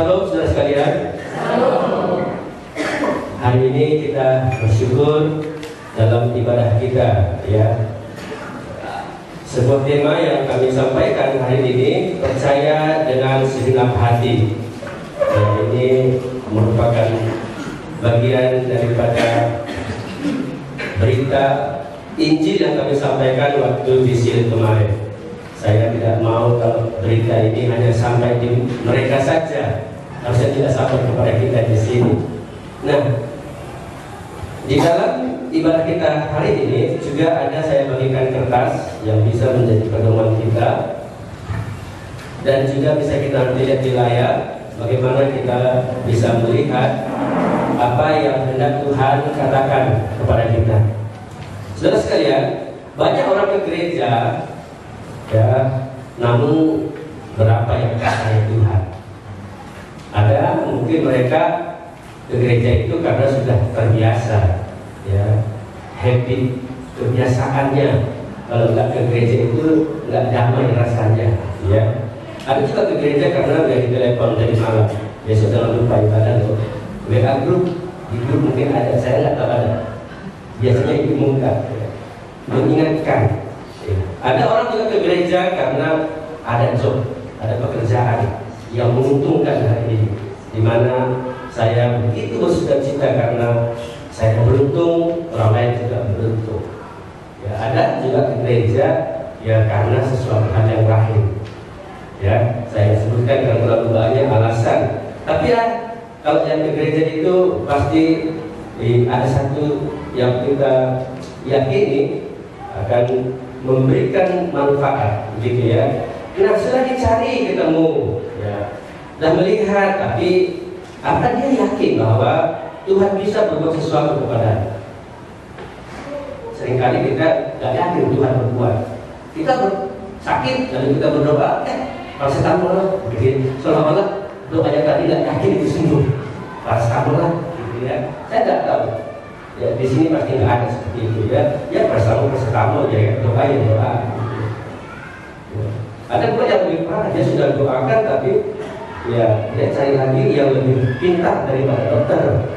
Shalom saudara sekalian. Shalom. Hari ini kita bersyukur dalam ibadah kita, ya. Sebuah tema yang kami sampaikan hari ini, percaya dengan segenap hati. Ya, ini merupakan bagian daripada berita Injil yang kami sampaikan waktu di Sil kemarin. Saya tidak mau kalau berita ini hanya sampai di mereka saja, harusnya tidak sampai kepada kita di sini. Nah, di dalam ibadah kita hari ini juga ada saya bagikan kertas yang bisa menjadi pedoman kita, dan juga bisa kita lihat di layar bagaimana kita bisa melihat apa yang hendak Tuhan katakan kepada kita. Saudara sekalian, banyak orang ke gereja, ya, namun berapa yang percaya Tuhan? Ada mungkin mereka ke gereja itu karena sudah terbiasa, ya, habit, kebiasaannya. Kalau nggak ke gereja itu nggak damai rasanya, ya. Ada juga ke gereja karena udah ditelepon dari malam, besok jangan lupa ibadah loh. WA grup, di grup mungkin ada, saya nggak tahu ada. Biasanya itu muka, ya, mengingatkan. Ada orang juga ke gereja karena ada job, ada pekerjaan yang menguntungkan hari ini, di mana saya begitu bersukacita karena saya beruntung, orang lain juga beruntung. Ya, ada juga ke gereja ya karena sesuatu hal yang lain. Ya, saya sebutkan karena terlalu banyak alasan. Tapi ya, kalau yang ke gereja itu pasti ada satu yang kita yakini akan memberikan manfaat, begitu ya. Nah, setelah dicari ketemu, ya, dan melihat, tapi apa dia yakin bahwa Tuhan bisa berbuat sesuatu kepada? Seringkali kita tidak yakin Tuhan berbuat. Kita sakit lalu kita berdoa, paracetamol lah, begitu. Seolah-olah doanya tadi tidak yakin itu sembuh. Paracetamol lah, gitu ya. Saya tidak tahu. Ya, di sini pasti nggak ada seperti itu, ya. Ya paracetamol ya, doa ya doa. Ya. Ada pula yang lebih parah, dia sudah doakan tapi ya dia cari lagi yang lebih pintar daripada dokter,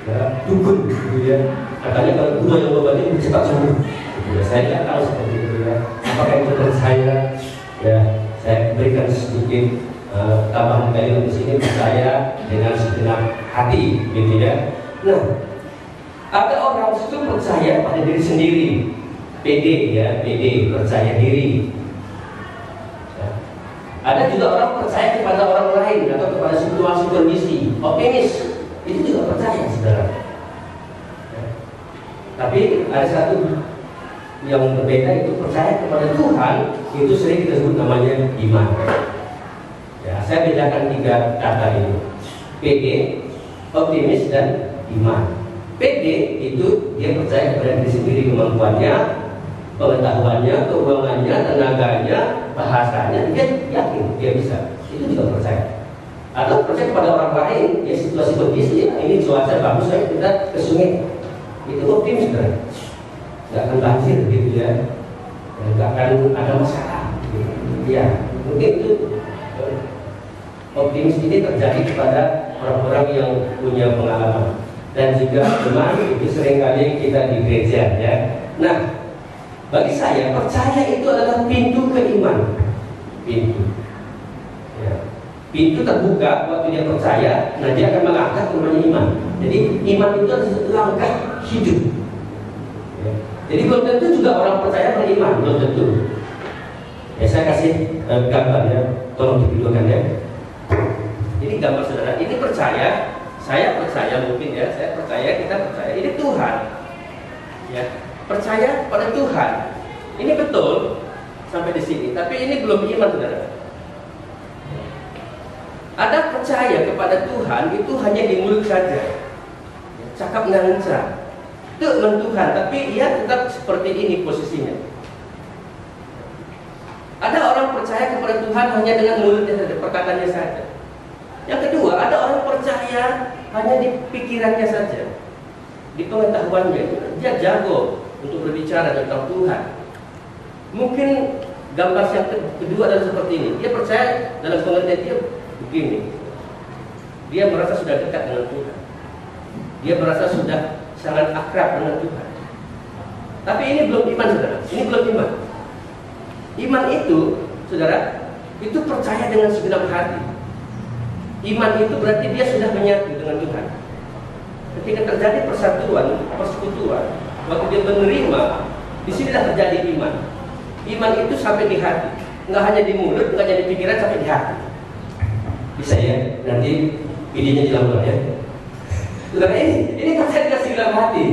ya, dukun, gitu ya. Katanya kalau guru yang mengobati lebih cepat sembuh. Gitu ya. Saya tidak tahu seperti itu, ya. Apakah itu percaya? Ya, saya berikan sedikit tambahan kalimat di sini, percaya dengan segenap hati, gitu ya. Nah, ada orang itu percaya pada diri sendiri, PD, ya, PD, percaya diri. Ya. Ada juga orang percaya kepada orang lain atau kepada situasi kondisi, optimis, itu juga percaya, saudara. Ya. Tapi ada satu yang berbeda, itu percaya kepada Tuhan, itu sering kita sebut namanya iman. Ya, saya bedakan 3 kata ini: PD, optimis, dan iman. PD itu dia percaya kepada diri sendiri, kemampuannya, pengetahuannya, keuangannya, tenaganya, bahasanya, dia yakin dia bisa. Itu juga percaya. Atau percaya kepada orang lain, ya situasi kondisi, ya, ini cuaca bagus, ayo kita ke sungai. Itu optimis, kan? Nggak akan banjir, gitu ya. Nggak akan ada masalah. Gitu. Ya, mungkin itu optimis ini terjadi kepada orang-orang yang punya pengalaman. Dan juga iman itu seringkali kita di gereja, ya. Nah, bagi saya percaya itu adalah pintu ke iman. Pintu, ya. Pintu terbuka waktu dia percaya, nah dia akan melangkah ke namanya iman. Jadi iman itu adalah satu langkah hidup, ya. Jadi belum tentu juga orang percaya beriman, belum tentu. Ya, saya kasih gambar, ya, tolong divideokan, ya. Ini gambar saudara, ini percaya. Saya percaya, mungkin ya, saya percaya, kita percaya, ini Tuhan, ya, percaya pada Tuhan. Ini betul sampai di sini, tapi ini belum iman, saudara. Ada percaya kepada Tuhan itu hanya di mulut saja, cakap ngancam, itu men Tuhan, tapi ia tetap seperti ini posisinya. Ada orang percaya kepada Tuhan hanya dengan mulutnya saja, perkataannya saja. Yang kedua, ada orang percaya hanya di pikirannya saja, di pengetahuannya. Dia jago untuk berbicara tentang Tuhan. Mungkin gambar yang kedua adalah seperti ini. Dia percaya dalam pengertian dia begini. dia merasa sudah dekat dengan Tuhan. Dia merasa sudah sangat akrab dengan Tuhan. Tapi ini belum iman, saudara. Ini belum iman. Iman itu, saudara, itu percaya dengan segenap hati. Iman itu berarti dia sudah menyatu dengan Tuhan. Ketika terjadi persatuan, persekutuan, waktu dia menerima, disinilah terjadi iman. Iman itu sampai di hati, nggak hanya di mulut, nggak hanya di pikiran, sampai di hati. Bisa ya? Nanti videonya dilakukan ya. Saudara, ini percaya dengan segenap hati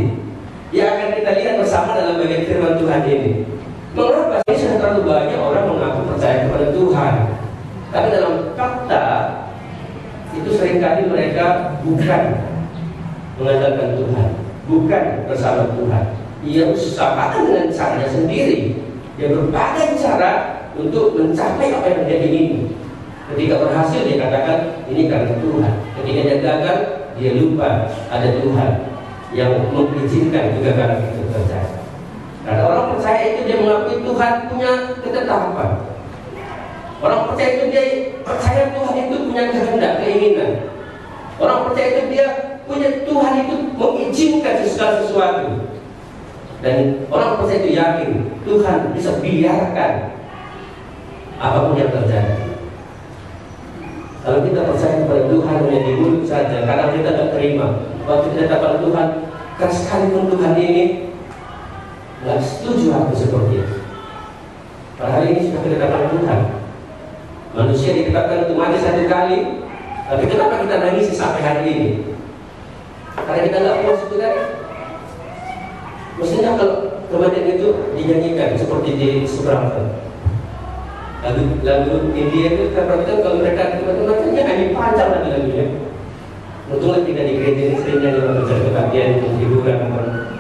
yang akan kita lihat bersama dalam bagian firman Tuhan ini. Mengapa ini sudah terlalu banyak orang mengaku percaya kepada Tuhan, tapi dalam fakta itu seringkali mereka bukan mengandalkan Tuhan, bukan bersama Tuhan. Ia usahakan dengan caranya sendiri. Dia berbagai cara untuk mencapai apa yang dia ingini. Ketika berhasil dia katakan ini karena Tuhan. Ketika dia gagal, dia lupa ada Tuhan yang mengizinkan kegagalan itu terjadi. Karena orang percaya itu dia mengakui Tuhan punya ketetapan. Orang percaya itu dia percaya Tuhan itu punya kehendak, keinginan. Orang percaya itu dia punya Tuhan itu mengizinkan segala sesuatu. Dan orang percaya itu yakin Tuhan bisa biarkan apapun yang terjadi. Kalau kita percaya kepada Tuhan hanya di mulut saja, karena kita tidak terima waktu ketetapan Tuhan, kan sekalipun Tuhan ini nggak setuju aku seperti itu. Padahal ini sudah ketetapan Tuhan. Manusia ditetapkan untuk mati satu kali, tapi kenapa kita nangis sampai hari ini? Karena kita nggak puas itu kan? Mestinya kalau kematian itu dinyanyikan seperti di Subrata. Lagu India itu terperhatikan kalau mereka kematiannya hanya panjang lagunya. Untungnya tidak di gereja ini sering nyanyi waktu acara kematian, hiburan,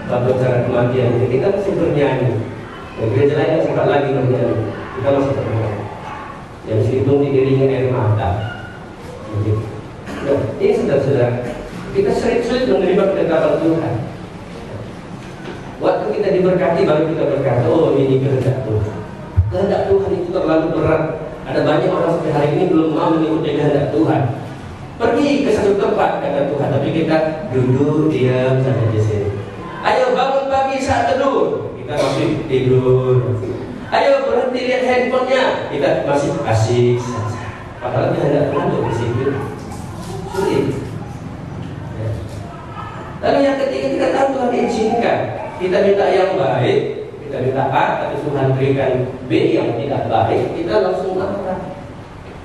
waktu acara kematian. Jadi kita masih bernyanyi. Di gereja lain yang sempat lagi bernyanyi, kita masih bernyanyi. Yang meskipun diiringi air mata. Nah, ini saudara-saudara, kita sering sulit menerima ketetapan Tuhan. Waktu kita diberkati baru kita berkata, oh ini kehendak Tuhan. Kehendak Tuhan itu terlalu berat. Ada banyak orang sampai hari ini belum mau mengikuti kehendak Tuhan. Pergi ke satu tempat kata Tuhan, tapi kita duduk diam saja di sini. Ayo bangun pagi saat teduh, kita masih tidur. Ayo berhenti lihat handphonenya, kita masih asik saja. Padahal kehendak Tuhan untuk disiplin sulit. Ya. Lalu yang ketiga kita tahu Tuhan izinkan. Kita minta yang baik, kita minta A, tapi Tuhan berikan B yang tidak baik, kita langsung marah.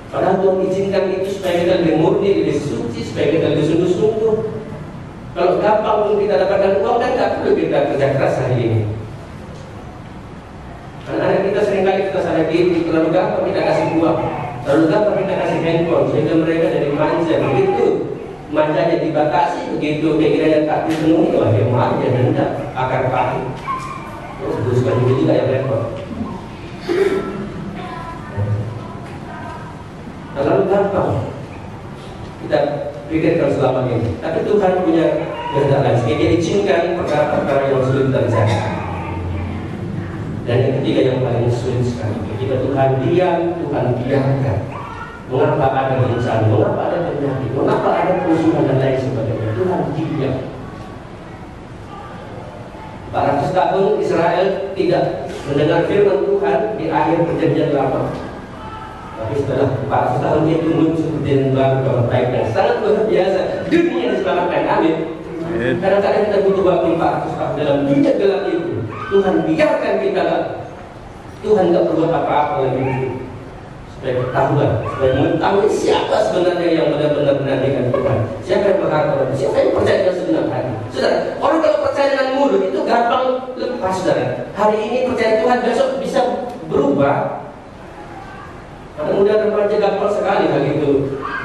Padahal Tuhan izinkan itu supaya kita lebih murni, lebih suci, supaya kita lebih sungguh-sungguh. Kalau gampang pun kita dapatkan uang, kan tak perlu kita kerja keras hari ini. Anak-anak kita seringkali kita sadar diri, terlalu gampang kita kasih uang, terlalu gampang kita kasih handphone, sehingga mereka jadi manja. Begitu manjanya dibatasi, begitu keinginannya tak dipenuhi, wah dia manja, dendam, akar pahit. Terus buskan juga yang repot. Terlalu gampang kita pikirkan selama ini. Tapi Tuhan punya kehendak lain. Dia izinkan perkara-perkara yang sulit terjadi. Dan yang ketiga yang paling sulit sekali, ketika Tuhan diam, Tuhan biarkan. Mengapa ada bencana? Mengapa ada penyakit? Mengapa ada kerusuhan dan lain sebagainya? Tuhan diam. 400 tahun Israel tidak mendengar firman Tuhan di akhir perjanjian lama. Tapi setelah 400 tahun dia tumbuh seperti yang baru baik dan sangat luar biasa. Dunia diselamatkan, amin. Kadang-kadang kita butuh waktu 400 tahun dalam dunia gelap itu. Tuhan biarkan kita lah. Tuhan tidak perlu apa-apa lagi. Supaya ketahuan, supaya mengetahui siapa sebenarnya yang benar-benar menantikan Tuhan. Siapa yang berharap, siapa yang percaya dengan segenap hati. Saudara, orang kalau percaya dengan mulut itu gampang lepas, saudara. Hari ini percaya Tuhan, besok bisa berubah. Karena mudah remaja gampang sekali hal itu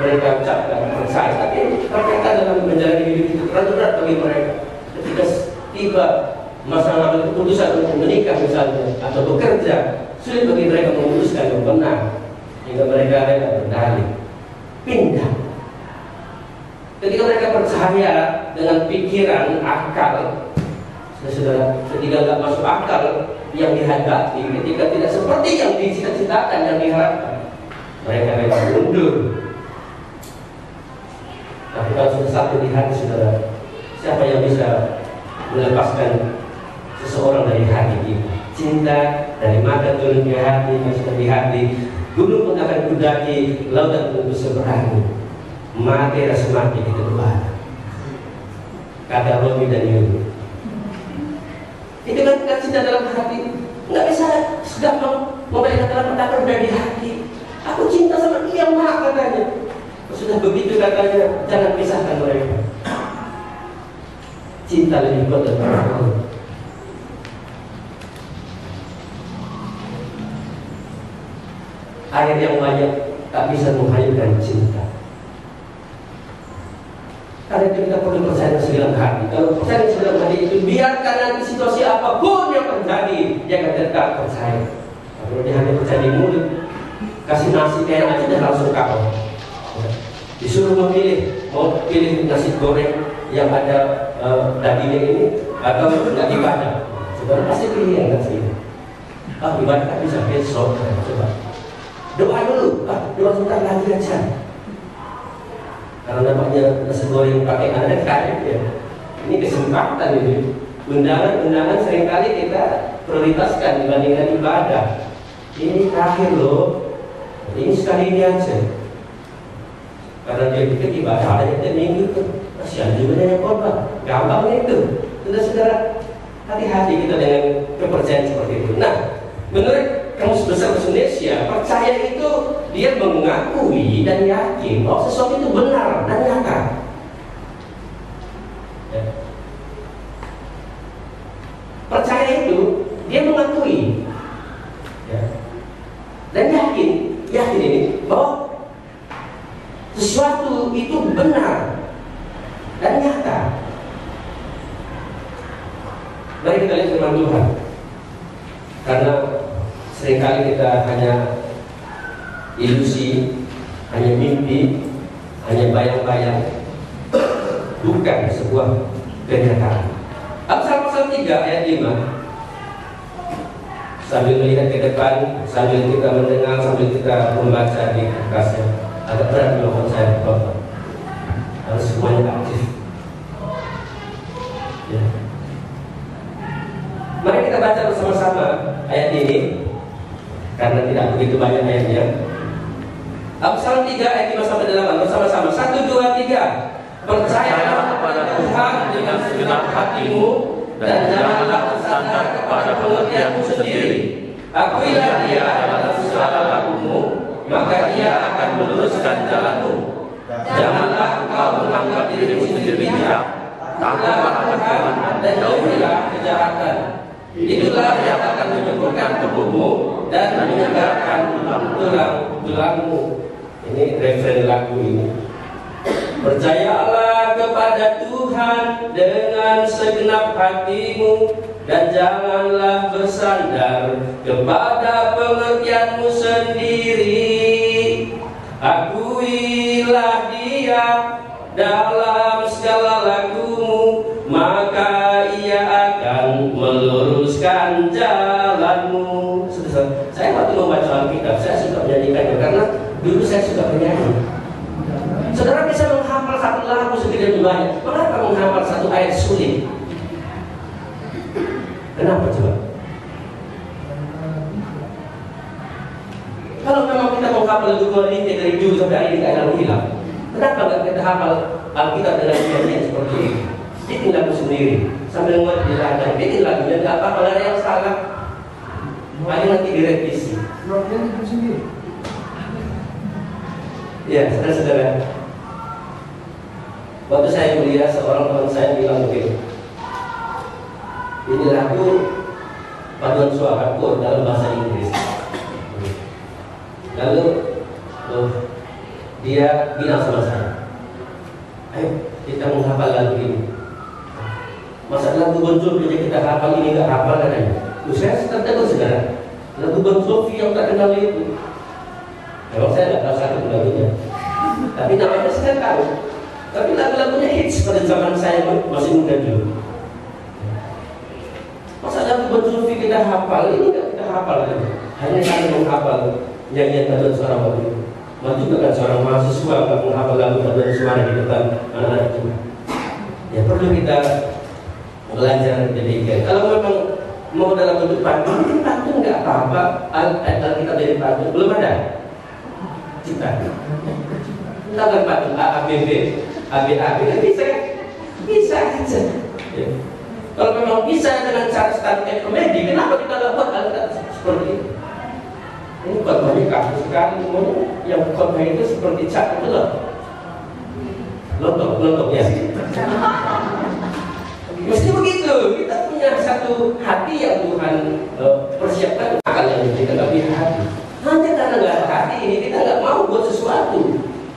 mereka ucapkan percaya. Tapi ternyata dalam menjalani hidup itu terlalu berat bagi mereka. Ketika tiba masa mengambil keputusan untuk menikah misalnya atau bekerja, sulit bagi mereka memutuskan yang benar. Hingga mereka rela berdalih, pindah. Ketika mereka percaya dengan pikiran, akal, saudara, ketika nggak masuk akal yang dihadapi, ketika tidak seperti yang dicita-citakan, yang diharapkan, mereka rela mundur. Tapi kalau sudah satu di hati saudara, siapa yang bisa melepaskan seseorang dari hati kita? Cinta dari mata turun ke hati, sudah di hati. Gunung pun akan kudaki, lautan pun berseberangi. Mati rasa mati kita doa. Kata Romi dan Yuni. Itu kan cinta dalam hati. Nggak bisa segampang memberikan kata-kata dari hati. Aku cinta sama dia, mak, katanya. Sudah begitu katanya, jangan pisahkan mereka. Cinta lebih kuat daripada Allah. Air yang banyak tak bisa menghanyutkan cinta. Karena itu kita perlu percaya dengan segala hati. Kalau percaya dengan segala hati itu, biarkan nanti situasi apapun yang terjadi, dia akan tetap percaya. Kalau dia hanya percaya di mulut, kasih nasi kayak aja udah langsung kapal. Disuruh memilih, mau pilih nasi goreng yang ada dagingnya ini atau nggak ibadah. Saudara pasti pilih yang nasi ini. Ibadah bisa besok, coba. Doa dulu, doa sebentar lagi aja. Karena namanya nasi goreng pakai anak karet ya. Ini kesempatan ini. Undangan-undangan seringkali kita prioritaskan dibandingkan ibadah. Ini terakhir loh. Ini sekali ini aja. Karena dia pikir ibadah ada tiap minggu itu. Kasihan juga dengan korban. Gampang itu. Saudara-saudara, hati-hati kita dengan kepercayaan seperti itu. Nah, menurut Kamus Besar Bahasa Indonesia, percaya itu dia mengakui dan yakin bahwa sesuatu itu benar dan nyata. Ya. Percaya itu dia mengakui, ya, dan yakin ini bahwa sesuatu itu benar dan nyata. Mari kita lihat firman Tuhan. Karena seringkali kita hanya ilusi, hanya mimpi, hanya bayang-bayang, bukan sebuah kenyataan. Amsal pasal 3 ayat 5. Sambil melihat ke depan, sambil kita mendengar, sambil kita membaca di kertasnya, agak berat melakukan saya Bapak. Harus semuanya aktif. Ya. Mari kita baca bersama-sama ayat ini. Karena tidak begitu banyak ayatnya. Amsal 3 ayat 5 sampai 8 bersama-sama. 1, 2, 3. Percayalah kepada Tuhan dengan segenap hatimu dan janganlah bersandar kepada pengertianmu sendiri. Akuilah Dia dalam segala lakumu, maka Ia akan meluruskan jalanmu. Janganlah engkau menganggap dirimu sendiri bijak. Takutlah akan Tuhan dan jauhilah kejahatan. Itulah yang akan menyembuhkan tubuhmu dan menyegarkan tulang-tulangmu. Ini referen lagu ini. Percayalah kepada Tuhan dengan segenap hatimu dan janganlah bersandar kepada pengertianmu sendiri. Akuilah Dia dalam segala lakumu, maka Ia akan meluruskan jalanmu. Saya waktu membaca Alkitab, saya suka menyanyikannya karena dulu saya suka menyanyi. Saudara bisa menghafal satu lagu segitu banyak. Mengapa menghafal satu ayat sulit? Kenapa coba? Kalau memang kita menghafal lagu Korintus dari dulu sampai hari ini tidak akan hilang. Kenapa nggak kita hafal Alkitab dengan nyanyian seperti ini? Bikin lagu sendiri sambil nguat di ladang, bikin lagunya nggak apa-apa, ada yang salah. Paling nanti direvisi. Ya, saudara-saudara. Waktu saya kuliah, seorang teman saya bilang begini. Ini lagu paduan suara chord dalam bahasa Inggris. Lalu dia bilang sama saya, ayo kita menghafal lagu ini. Masa lagu Bon Jovi aja kita hafal, ini nggak hafal katanya. Saya tertegun saudara. Lagu Bon Jovi yang tak kenal itu. Memang saya nggak tahu satu lagunya, tapi namanya saya tahu. Tapi lagu-lagunya hits pada zaman saya masih muda dulu. Masa lagu Bon Jovi kita hafal, ini nggak kita hafal kan? Hanya kami menghafal nyanyian paduan suara waktu itu. Mau juga kan seorang mahasiswa nggak menghafal lagu dan suara di depan anak-anak Tuhan. Ya perlu kita belajar demikian. Kalau memang mau dalam bentuk pantun nggak apa-apa. Kita dari pantun belum ada. Kita kan pantun ABB, ABAB kan bisa aja. Ya. Kalau memang bisa dengan cara stand-up komedi, kenapa kita nggak buat alat seperti itu? Ini khotbahnya kaku sekali, yang khotbah itu seperti cat itu loh, lontok ya. Mesti begitu. Kita punya satu hati yang Tuhan persiapkan. Akal yang kita nggak punya hati. Hanya karena nggak ada hati ini kita nggak mau buat sesuatu.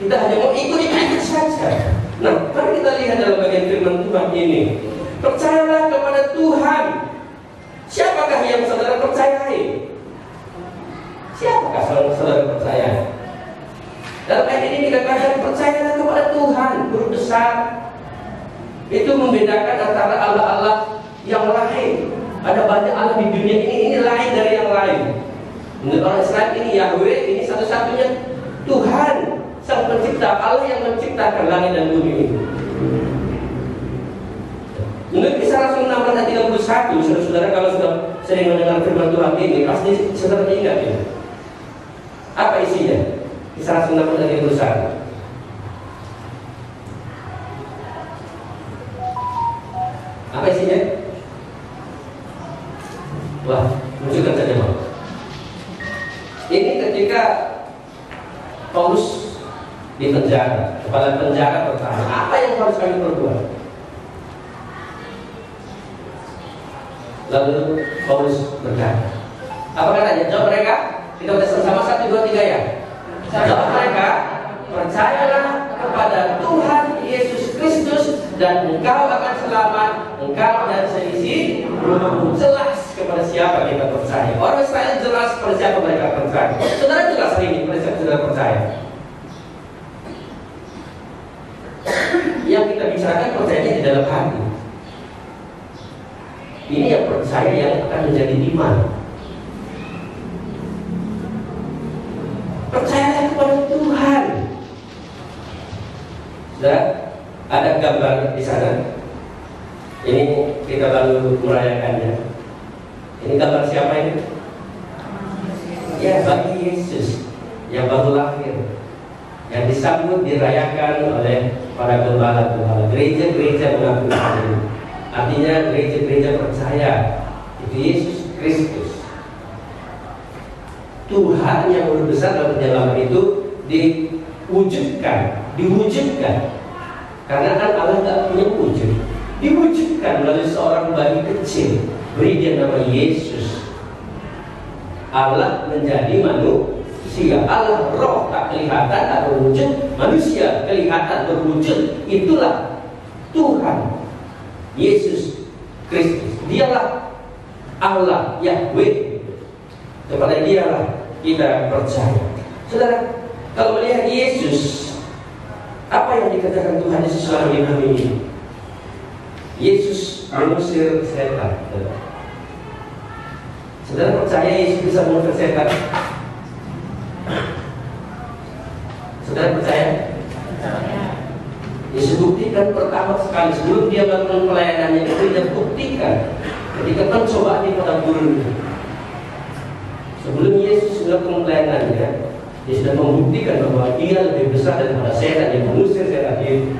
Kita hanya mau ikut saja. Nah, mari kita lihat dalam bagian firman Tuhan ini. Percayalah kepada Tuhan. Siapakah yang saudara percayai? Siapakah saudara percaya? Dalam ayat ini dikatakan percayalah kepada Tuhan, Guru besar. Itu membedakan antara Allah-Allah yang lain. Ada banyak Allah di dunia ini lain dari yang lain. Menurut orang Islam ini Yahweh, ini satu-satunya Tuhan, Sang Pencipta, Allah yang menciptakan langit dan bumi ini. Menurut Kisah Rasul 16 ayat 31, saudara-saudara kalau sudah sering mendengar firman Tuhan ini, pasti saudara ingat ya. Apa isinya? Kisah Rasul 16 ayat 31. Apa isinya? Wah, munculkan saja Bang. Ini ketika Paulus di penjara, kepala penjara bertanya, apa yang harus kami perbuat? Lalu Paulus berkata, apa katanya? Jawab mereka. Kita baca sama-sama 1, 2, 3 ya. Jawab mereka, percayalah kepada Tuhan Yesus Kristus dan engkau akan selamat, engkau dan seisi rumahmu. Jelas kepada siapa kita percaya. Orang Israel jelas kepada siapa mereka percaya. Saudara jelas hari ini kepada siapa saudara percaya. Yang kita bicarakan percayanya di dalam hati. Ini yang percaya yang akan menjadi iman. Percayalah kepada Tuhan. Sudah ada gambar di sana. Ini kita baru merayakannya. Ini gambar siapa ini? Ya, bagi Yesus yang baru lahir, yang disambut dirayakan oleh para gembala-gembala gereja-gereja mengakui ini. Artinya gereja-gereja percaya itu Yesus Kristus Tuhan yang Guru besar dalam penyelamat itu diwujudkan karena kan Allah tidak punya wujud, diwujudkan melalui seorang bayi kecil, beri dia nama Yesus. Allah menjadi manusia, Allah roh tak kelihatan tak berwujud, manusia kelihatan berwujud, itulah Tuhan Yesus Kristus. Dialah Allah Yahweh. Kepada dialah kita percaya. Saudara, kalau melihat Yesus, apa yang dikatakan Tuhan Yesus selama di bumi ini? Yesus mengusir setan. Saudara percaya Yesus bisa mengusir setan? Saudara percaya? Yesus buktikan pertama sekali sebelum dia melakukan pelayanannya itu, dia buktikan ketika pencobaan di padang gurun. Sebelum Yesus melakukan pelayanannya, dia sudah membuktikan bahwa dia lebih besar daripada setan yang mengusir setan itu.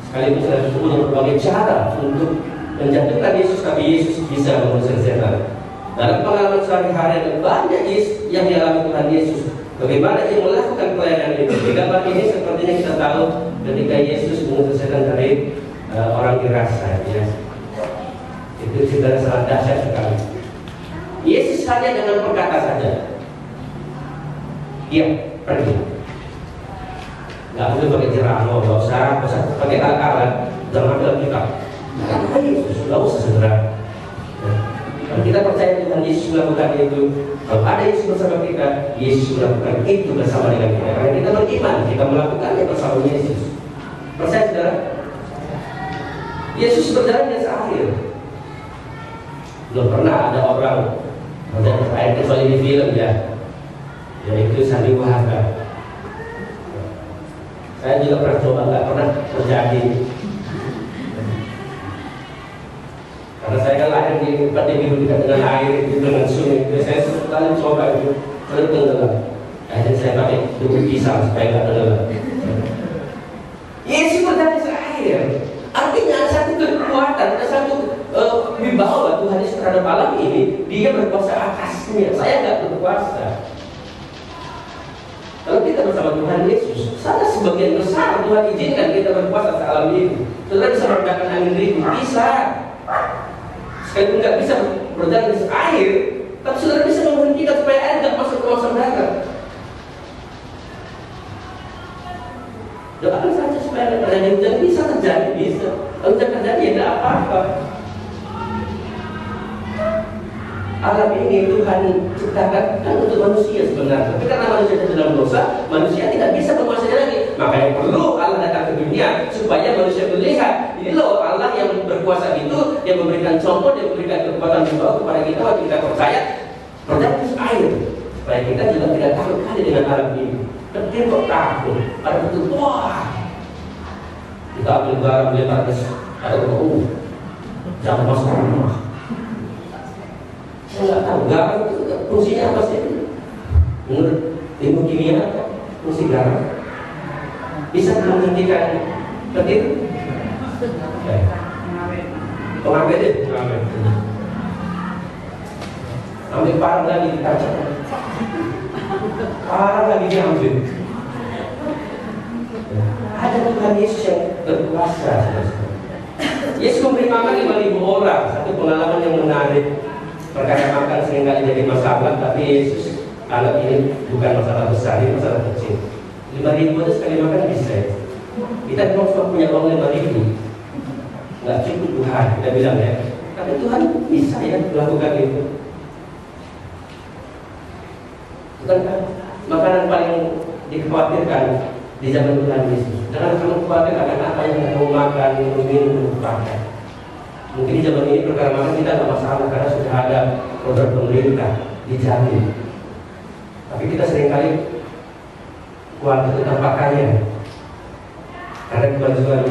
Sekaligus sudah punya berbagai cara untuk menjatuhkan Yesus, tapi Yesus bisa mengusir setan. Dalam pengalaman sehari-hari ada banyak yang dialami Tuhan Yesus. Bagaimana dia melakukan pelayanan itu? Di gambar ini sepertinya kita tahu ketika Yesus mengusir setan dari orang Gerasa, ya. Itu cerita sangat dahsyat sekali. Yesus hanya dengan perkata saja, dia pergi. Nggak perlu pakai ceramah, nggak usah pakai kata-kata, jangan ambil kitab. Karena Yesus nggak usah segera. Kalau kita percaya Tuhan Yesus melakukan itu, kalau ada Yesus bersama kita, Yesus melakukan itu bersama dengan kita. Karena kita beriman, kita melakukannya bersama Yesus. Percaya saudara? Yesus berjalan di akhir. Belum pernah ada orang, ada kecuali di film ya, yaitu sandiwara. Saya juga pernah coba, nggak pernah terjadi. Karena saya kan lahir di tempat yang hidup dekat dengan air, gitu, dengan sungai. Jadi saya sekali coba itu, selalu tenggelam. Akhirnya saya pakai tubuh pisang supaya nggak tenggelam. Yesus berdalam air. Artinya ada satu kekuatan, ada satu wibawa Tuhan Yesus terhadap alam ini. Dia berkuasa atasnya. Saya nggak berkuasa. Kalau kita bersama Tuhan Yesus, sana sebagian besar Tuhan izinkan kita berkuasa atas alam ini. Saudara bisa meredakan angin ribut, bisa. Sekalipun nggak bisa berjalan di air, tapi saudara bisa menghentikan supaya air nggak masuk ke saudara. Doakan saja supaya ada terjadi hujan, bisa terjadi, bisa. Kalau hujan terjadi ya tidak apa-apa. Alam ini Tuhan ciptakan kan untuk manusia sebenarnya. Tapi karena manusia dalam dosa, manusia tidak bisa menguasainya lagi. Makanya perlu Allah datang ke dunia supaya manusia melihat ini loh Allah yang berkuasa itu, yang memberikan contoh, yang memberikan kekuatan juga kepada kita waktu kita percaya berdalam air, supaya kita juga tidak takut kali dengan alam ini. Dia kok takut, ada betul wah. Kita ambil barang lebar ke ada jangan masuk rumah. Saya nggak tahu garam itu fungsinya apa sih? Menurut ilmu kimia fungsi garam bisa menghentikan petir. Pengambil deh, ambil parang lagi di kaca. Parang lagi diambil. Ada Tuhan Yesus yang berkuasa. Yesus memberi makan 5.000 orang. Satu pengalaman yang menarik. Perkara makan seringkali jadi masalah, tapi Yesus anggap ini bukan masalah besar, ini masalah kecil. 5.000 itu sekali makan bisa. Kita memang cuma punya uang 5.000. Nggak cukup Tuhan, kita bilang ya. Tapi Tuhan bisa ya melakukan itu. Bukankah makanan paling dikhawatirkan di zaman Tuhan Yesus? Jangan kamu khawatir akan apa yang kamu makan, minum, pakai. Mungkin di zaman ini perkara makan kita tidak masalah karena sudah ada program pemerintah dijamin. Tapi kita seringkali khawatir tentang pakaian. Karena kebajuan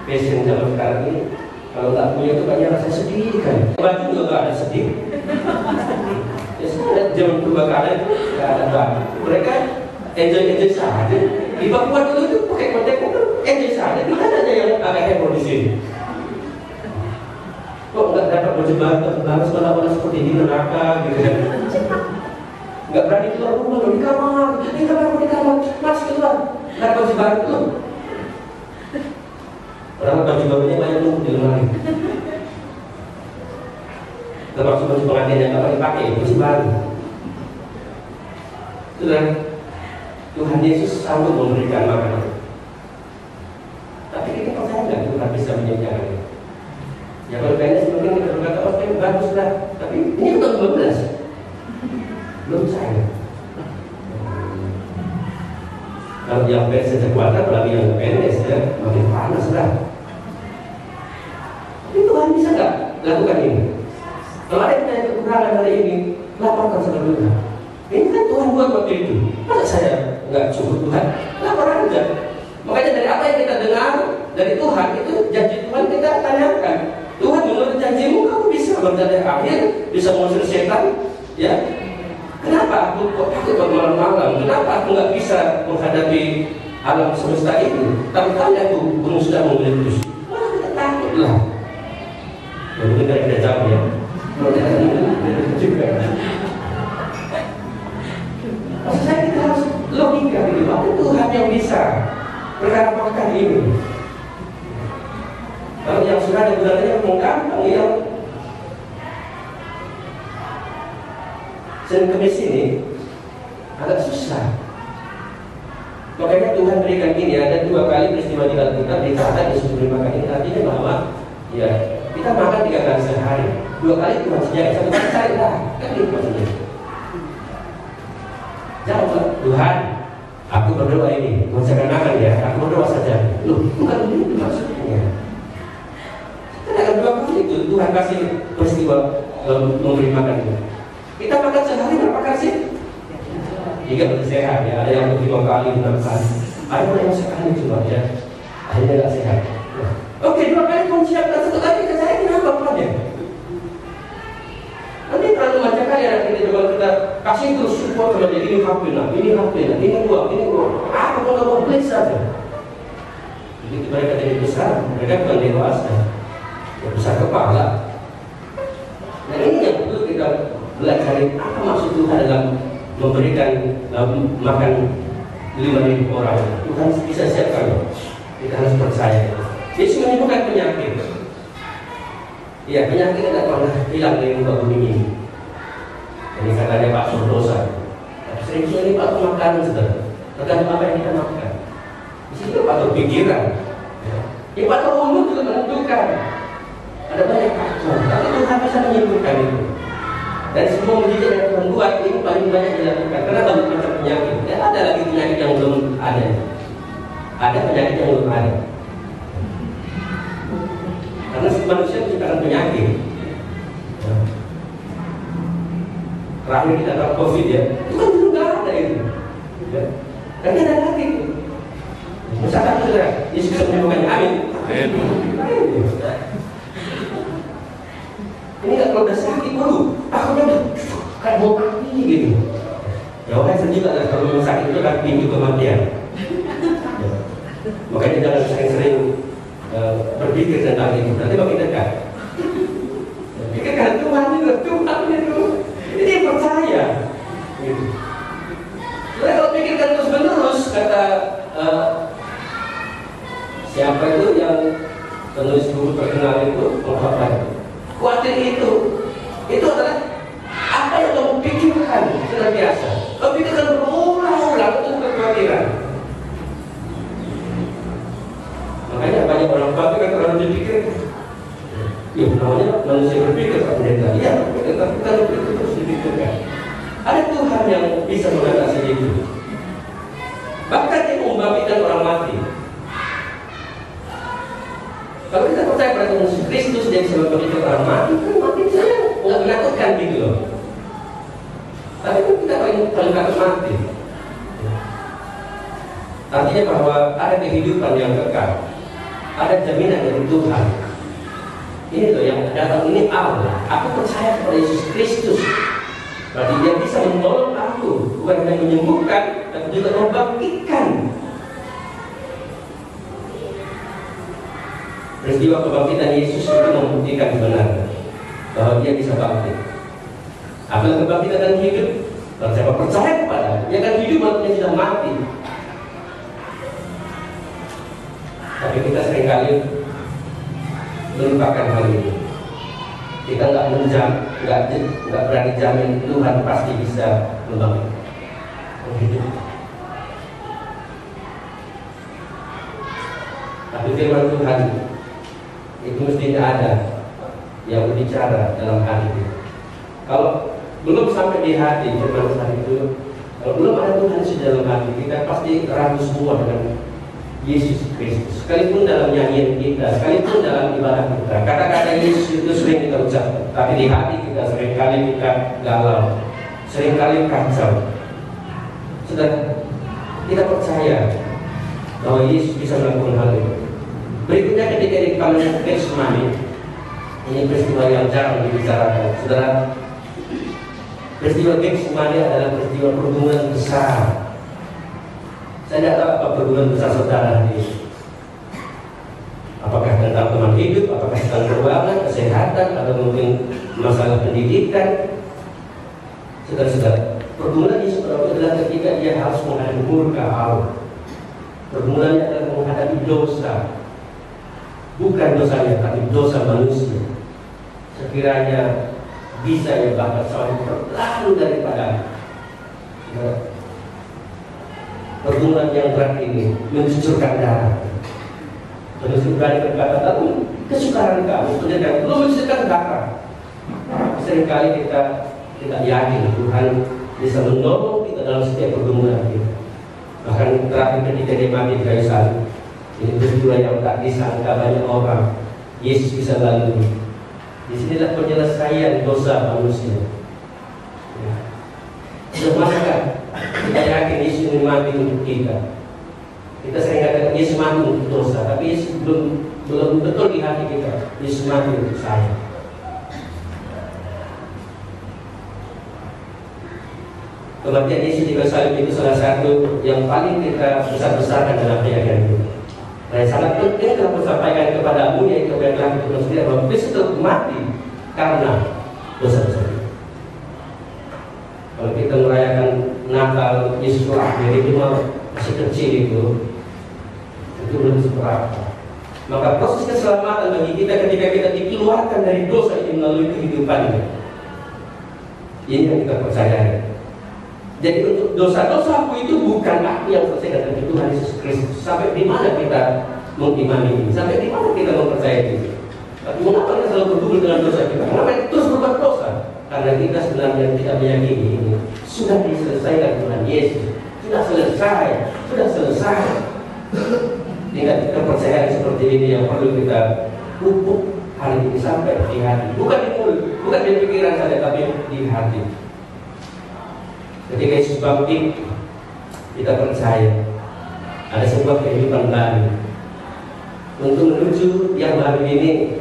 fashion zaman sekarang ini kalau nggak punya itu banyak rasa sedih kan. Baju juga nggak ada sedih. Ya sekarang zaman perbakaran nggak ada baju. Mereka enjoy saja. Di Papua dulu itu pakai kontek enjoy saja. Kita ada yang agak heboh di sini. Kok nggak dapat baju baru sekolah seperti ini neraka gitu kan? Nggak berani keluar rumah loh, di kamar, mas keluar, nggak ada baju baru tuh. Orang baju barunya banyak tuh di lemari. Termasuk baju pengantin yang nggak dipakai, baju baru. Sudah, Tuhan Yesus sanggup memberikan makanan. Tapi kita percaya nggak Tuhan bisa menyediakan? Ya kalau PNS mungkin kita berkata, oh bagus lah. Tapi ini kan 12. Belum saya. Kalau yang PNS saja kuat, apalagi yang PNS ya, makin panas lah. Tapi Tuhan bisa nggak lakukan ini? Kalau ada yang kekurangan hari ini, laporkan sama Tuhan. Ini kan Tuhan buat waktu itu. Masa saya nggak cukup Tuhan? Lapor aja. Makanya dari apa yang kita dengar dari Tuhan itu janji Tuhan kita tanyakan. Tuhan menurut janjimu kamu bisa berjalan akhir, bisa mengusir setan, ya? Kenapa aku kok takut malam-malam? Kenapa aku nggak bisa menghadapi alam semesta ini? Tapi tanya aku gunung sudah meletus. Wah kita takut lah. Mungkin kita jawab ya. Juga. Maksud saya kita harus logika gitu. Apa Tuhan yang bisa perkara ini? Kalau yang sudah ada bulannya gampang yang Senin Kemis ini agak susah. Makanya Tuhan berikan ini, ada 2 kali peristiwa di Alkitab dicatat Yesus beri makan ini. Artinya bahwa ya kita makan 3 kali sehari. 2 kali Tuhan sediakan, 1 kali saya lah. Kan itu maksudnya. Jawab Tuhan, aku berdoa ini, jangan makan ya. Aku berdoa saja. Loh, bukan begitu maksudnya. Ada 2 kali itu Tuhan kasih peristiwa memberi makan itu. Kita makan sehari berapa kali sih? 3 kali sehat ya, ada yang 5 kali, 6 kali. Ada yang sekali cuma ya, akhirnya nggak sehat. Nah, oke, 2 kali Tuhan siapkan, 1 kali kita cari kenapa Tuhan? Nanti terlalu banyak kali anak kita kasih terus support kalau jadi ini HP, ini uang, apa kalau mau beli saja. Jadi mereka jadi besar, mereka bukan dewasa, ya besar kepala. Nah ini yang perlu kita belajar, apa maksud Tuhan dalam memberikan makan 5.000 orang. Tuhan bisa siapkan, kita harus percaya. Yesus menyembuhkan penyakit. Ya, penyakit tidak pernah hilang dari muka bumi ini. Ini katanya Pak dosa. Sering ini Pak makanan saudara. Tergantung apa yang kita makan. Di situ Pak pikiran. Ya Pak umur juga menentukan. Ada banyak faktor, tapi Tuhan bisa menyembuhkan itu. Dan semua mujizat yang Tuhan buat ini paling banyak dilakukan. Karena banyak macam penyakit. Dan ada lagi penyakit yang belum ada. Ada penyakit yang belum ada. Karena manusia menciptakan penyakit. Terakhir kita tahu COVID ya, itu kan dulu nggak ada itu. Ya. Karena ada lagi itu. Misalkan saudara, Yesus bisa menyembuhkannya, amin. Ini nggak kalau udah sakit dulu, takutnya udah kayak mau mati gitu. Ya orang sedih juga kalau sakit itu kan pintu kematian. Ya. Makanya jangan sering-sering berpikir tentang itu, nanti makin dekat. Pikirkan Tuhan itu. Jadi percaya. Gitu. Kalau pikirkan terus menerus, kata siapa itu yang penulis buku terkenal itu mengatakan, khawatir itu adalah apa yang kamu pikirkan senantiasa. Kamu pikirkan berulang-ulang untuk kekhawatiran. Makanya banyak orang batu kan terlalu dipikir. Ya namanya manusia berpikir Pak Pendeta. Iya, tapi kalau itu terus dipikirkan. Ada Tuhan yang bisa mengatasi itu. Bahkan dia membangkitkan orang mati. Kalau kita percaya pada Tuhan Yesus Kristus, dia bisa membangkitkan orang mati. Kan mati saya nggak menakutkan gitu loh. Tapi kan kita paling takut mati. Artinya bahwa ada kehidupan yang kekal. Ada jaminan dari Tuhan. Ini loh yang datang ini Allah. Aku percaya kepada Yesus Kristus. Berarti dia bisa menolong aku, bukan hanya menyembuhkan, tapi juga membangkitkan. Peristiwa kebangkitan Yesus itu membuktikan kebenaran bahwa dia bisa bangkit. Apabila kebangkitan dan hidup, kalau siapa percaya kepada dia akan hidup walaupun dia sudah mati. Tapi kita seringkali melupakan hal ini. Kita nggak berani jamin Tuhan pasti bisa membangkitkan. Tapi firman Tuhan itu mestinya ada yang berbicara dalam hati kita. Kalau belum sampai di hati firman Tuhan itu, kalau belum ada Tuhan di dalam hati kita, pasti ragu semua dengan Yesus Kristus. Sekalipun dalam nyanyian kita, sekalipun dalam ibadah kita, kata-kata Yesus itu sering kita ucapkan, tapi di hati kita seringkali kita galau, seringkali kacau. Sudah kita percaya bahwa Yesus bisa melakukan hal itu. Berikutnya ketika di Taman Getsemani, ini peristiwa yang jarang dibicarakan. Saudara, peristiwa Getsemani adalah peristiwa pergumulan besar. Saya tidak tahu apa pergumulan besar saudara ini. Apakah tentang teman hidup, apakah tentang keuangan, kesehatan, atau mungkin masalah pendidikan. Saudara-saudara, pergumulan Yesus adalah ketika dia harus menghadapi murka Allah. Pergumulannya adalah menghadapi dosa. Bukan dosanya, tapi dosa manusia. Sekiranya bisa ya bahkan sampai berlalu daripada pergumulan yang berat ini mencucurkan darah. Manusia berani berkata, tapi kesukaran kamu penderitaan belum mencucurkan darah. Seringkali kita tidak yakin Tuhan bisa menolong kita dalam setiap pergumulan kita. Bahkan terakhir ketika dia mati di kayu salib, ini peristiwa yang tak disangka banyak orang, Yesus bisa lalui. Disinilah penyelesaian dosa manusia. Semangat kita yakin Yesus ini mati untuk kita. Kita sering katakan Yesus mati untuk dosa, tapi Yesus belum betul di hati kita. Yesus mati untuk saya. Kematian Yesus di kayu salib itu salah satu yang paling kita besar-besarkan dalam keyakinan kita. Nah, sangat penting kita sampaikan kepadamu, yaitu kepada kita sendiri, bahwa Kristus itu mati karena dosa-dosa kita. Kalau kita merayakan Natal, Yesus lahir itu masih kecil itu belum seberapa. Maka proses keselamatan bagi kita ketika kita dikeluarkan dari dosa ini melalui kehidupan ini yang kita percayai. Jadi untuk dosa-dosaku itu bukan aku yang selesaikan, tapi Tuhan Yesus Kristus. Sampai di mana kita mengimani ini? Sampai di mana kita mempercayai ini? Tapi mengapa kita selalu bergumul dengan dosa kita? Kenapa kita terus berbuat dosa? Karena kita sebenarnya tidak meyakini ini sudah diselesaikan Tuhan Yesus. Sudah selesai. Tinggal kepercayaan seperti ini yang perlu kita pupuk hari ini sampai di hati. Bukan di mulut, bukan di pikiran saja, tapi di hati. Ketika Yesus bangkit, kita percaya ada sebuah kehidupan baru. Untuk menuju yang baru ini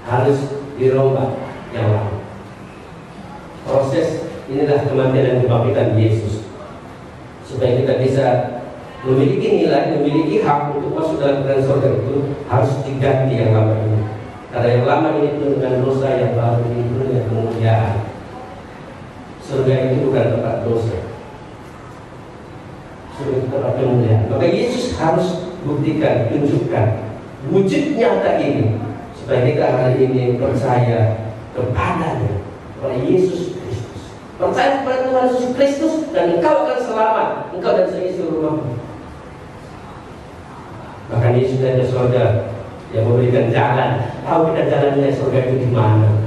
harus dirombak yang lama. Proses inilah kematian dan kebangkitan Yesus, supaya kita bisa memiliki nilai, memiliki hak untuk masuk dalam kerajaan surga itu harus diganti yang lama ini. Karena yang lama ini penuh dengan dosa, yang baru ini penuh dengan kemuliaan. Surga itu bukan tempat dosa, surga itu tempat kemuliaan. Maka Yesus harus buktikan, tunjukkan wujud nyata ini, supaya kita hari ini percaya kepadanya, kepada Yesus Kristus. Percaya kepada Tuhan Yesus Kristus, dan engkau akan selamat, engkau dan seisi rumahmu. Bahkan Yesus dari surga yang memberikan jalan. Tahu kita jalannya surga itu di mana?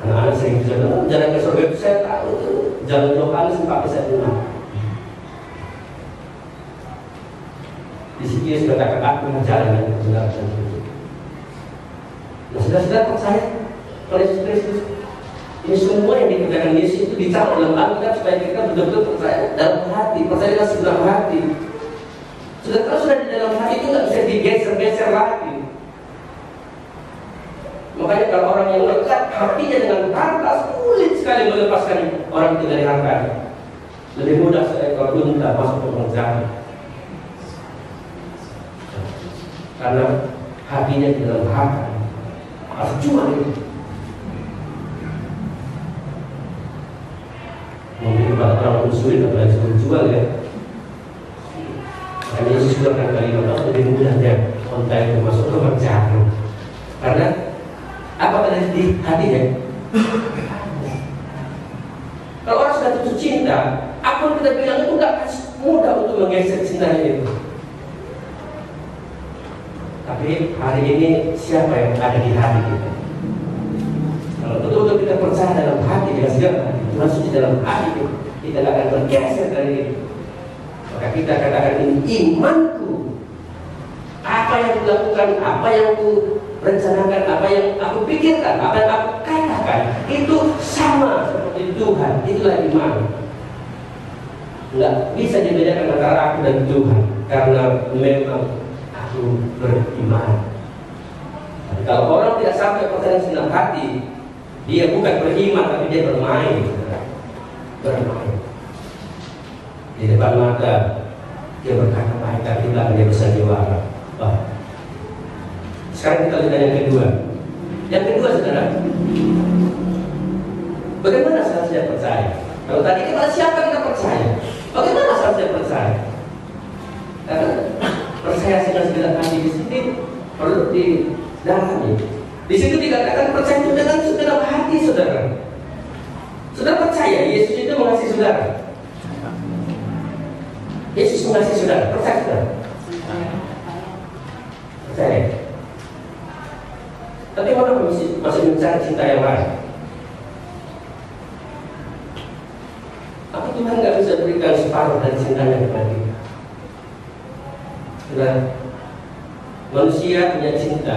Anak-anak sering bilang, jalan ke surga itu saya tahu itu jalan Yohanes 4:1. Di sini Yesus katakan, aku jalan yang benar dan hidup. Nah, sudah percaya pada Yesus Kristus. Ini semua yang dikerjakan Yesus itu dicatat dalam Alkitab supaya kita betul-betul percaya dalam hati, percaya dengan segenap hati. Kalau sudah di dalam hati itu nggak bisa digeser-geser lagi. Makanya kalau orang yang lekat hatinya dengan harta, sulit sekali melepaskan orang itu dari hartanya. Lebih mudah seekor unta masuk ke penjara, karena hatinya di dalam harta. Harus cuma itu. Mungkin pada orang sulit apalagi sebelum jual ya. Karena Yesus sudah akan kalimat lebih mudahnya onta itu masuk ke penjara. Karena apa ada di hatinya? Kalau orang sudah jatuh cinta, apa yang kita bilang itu nggak mudah untuk menggeser cintanya itu. Tapi hari ini siapa yang ada di hati kita? Kalau betul-betul kita percaya dalam hati, dengan segala hati, Tuhan suci dalam hati kita nggak akan bergeser dari itu. Maka kita katakan ini imanku. Apa yang aku lakukan, apa yang aku rencanakan, apa yang aku pikirkan, apa yang aku katakan, itu sama seperti Tuhan. Itulah iman. Nggak bisa dibedakan antara aku dan Tuhan, karena memang aku beriman. Tapi kalau orang tidak sampai percaya dalam hati, dia bukan beriman, tapi dia bermain. Bermain. Di depan mata dia berkata baik, tapi belakang dia bersandiwara. Sekarang kita lihat yang kedua. Yang kedua, saudara, bagaimana seharusnya percaya? Kalau tadi kepada siapa kita percaya? Bagaimana seharusnya percaya? Karena percaya dengan segala hati di sini perlu didalami. Di situ dikatakan percaya itu dengan segenap hati, saudara. Saudara percaya Yesus itu mengasihi saudara? Yesus mengasihi saudara, percaya saudara? Percaya. Tapi mana masih mencari cinta yang lain? Apa Tuhan nggak bisa berikan separuh dari cintanya kepada kita? Saudara, manusia punya cinta,